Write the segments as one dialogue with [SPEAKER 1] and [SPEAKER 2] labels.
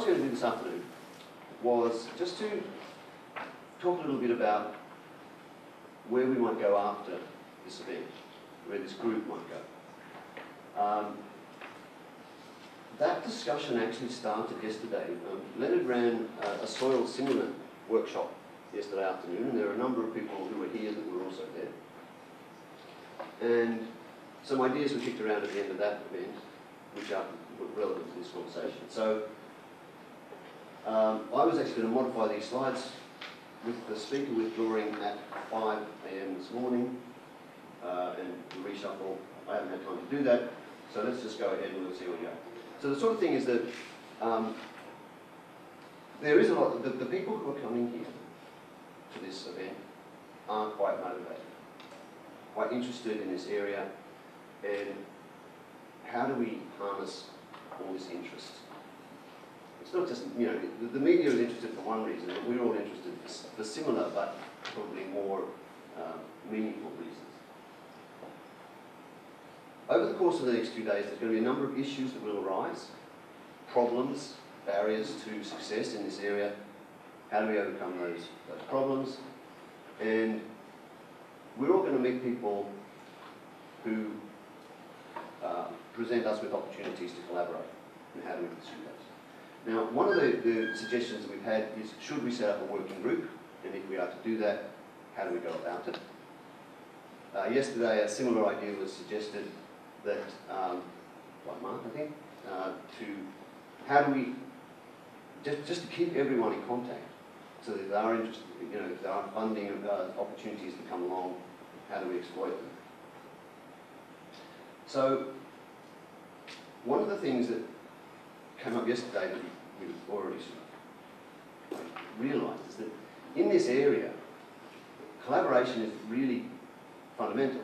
[SPEAKER 1] was going to do this afternoon was just to talk a little bit about where we might go after this event, where this group might go. That discussion actually started yesterday. Leonard ran a soil simulant workshop yesterday afternoon, and there are a number of people who were here that were also there. And some ideas were kicked around at the end of that event, which are relevant to this conversation. So I was actually going to modify these slides with the speaker withdrawing at 5 AM this morning and reshuffle. I haven't had time to do that, so let's just go ahead and we'll see where we go. So the sort of thing is that there is a lot, the people who are coming here to this event are quite motivated, quite interested in this area, and how do we harness all this interest? It's not just, you know, the media is interested for one reason, but we're all interested for similar but probably more meaningful reasons. Over the course of the next few days, there's going to be a number of issues that will arise, problems, barriers to success in this area. How do we overcome those problems? And we're all going to meet people who present us with opportunities to collaborate, and how do we pursue those? Now, one of the suggestions that we've had is, should we set up a working group? And if we are to do that, how do we go about it? Yesterday, a similar idea was suggested that, by Mark, I think, to how do we, just to keep everyone in contact, so that if they are interested, you know, if there are funding opportunities that come along, how do we exploit them? So, one of the things that came up yesterday that we've already sort of realised is that in this area, collaboration is really fundamental.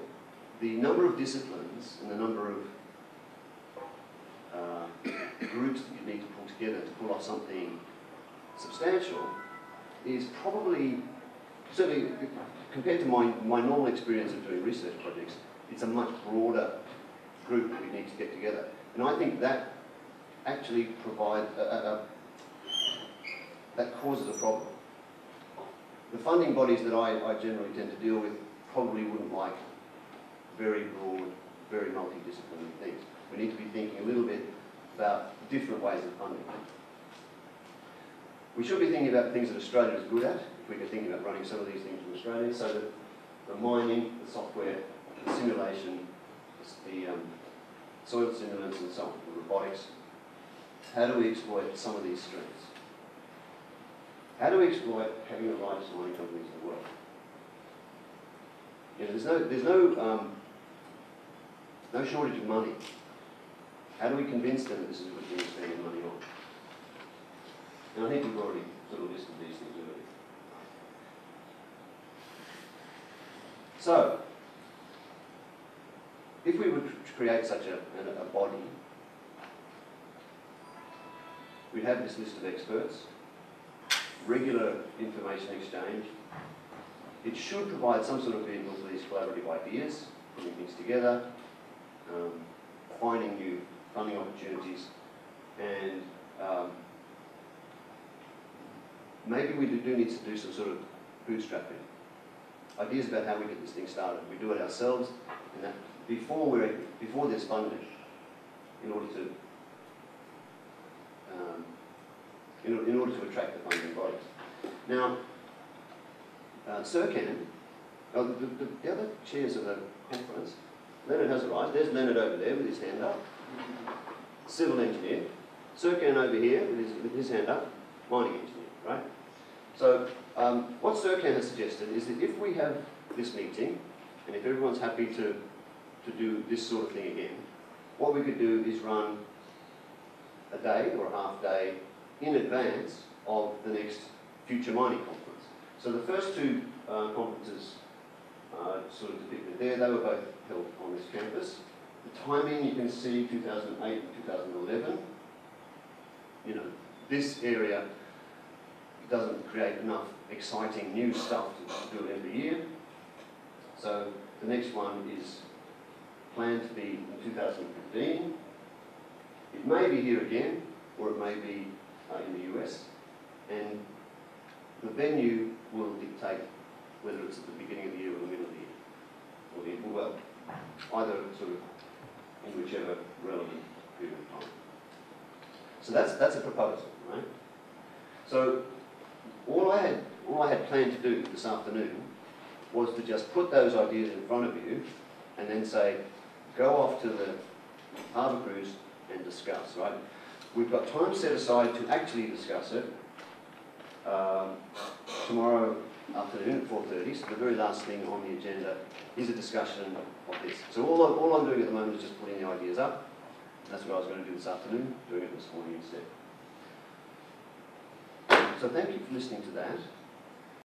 [SPEAKER 1] The number of disciplines and the number of groups that you need to pull together to pull off something substantial is probably, certainly compared to my normal experience of doing research projects, it's a much broader group that we need to get together. And I think that actually provides, that causes a problem. The funding bodies that I generally tend to deal with probably wouldn't like very broad, very multidisciplinary things. We need to be thinking a little bit about different ways of funding. We should be thinking about things that Australia is good at, if we could think about running some of these things from Australia, so that the mining, the software, the simulation, the soil simulants and so on, the robotics. How do we exploit some of these strengths? How do we exploit having the largest mining companies in the world? You know, there's no shortage of money. How do we convince them that this is a good thing to spend money on? And I think we've already sort of listed these things earlier. So, if we were to create such a body, we'd have this list of experts, regular information exchange. It should provide some sort of vehicle for these collaborative ideas, putting things together, finding new funding opportunities, and maybe we do need to do some sort of bootstrapping. Ideas about how we get this thing started. We do it ourselves, and that before there's funding, in order to attract the funding bodies. Now, CERCAN, the other chairs of the conference, Leonard has arrived. There's Leonard over there with his hand up. Civil engineer. CERCAN over here with his hand up. Mining engineer, right? So what CERCAN has suggested is that if we have this meeting, and if everyone's happy to do this sort of thing again, what we could do is run a day or a half day in advance of the next future mining conference. So the first two conferences sort of depicted there, they were both held on this campus. The timing you can see 2008 and 2011. You know, this area doesn't create enough exciting new stuff to do it every year. So the next one is planned to be in 2015. It may be here again, or it may be in the venue will dictate whether it's at the beginning of the year or the middle of the year, or well, either sort of in whichever relevant period of time. So that's a proposal, right? So all I had planned to do this afternoon was to just put those ideas in front of you and then say, go off to the harbour cruise and discuss, right? We've got time set aside to actually discuss it tomorrow afternoon at 4:30, so the very last thing on the agenda is a discussion of this. So all I'm doing at the moment is just putting the ideas up. That's what I was going to do this afternoon, doing it this morning instead. So thank you for listening to that.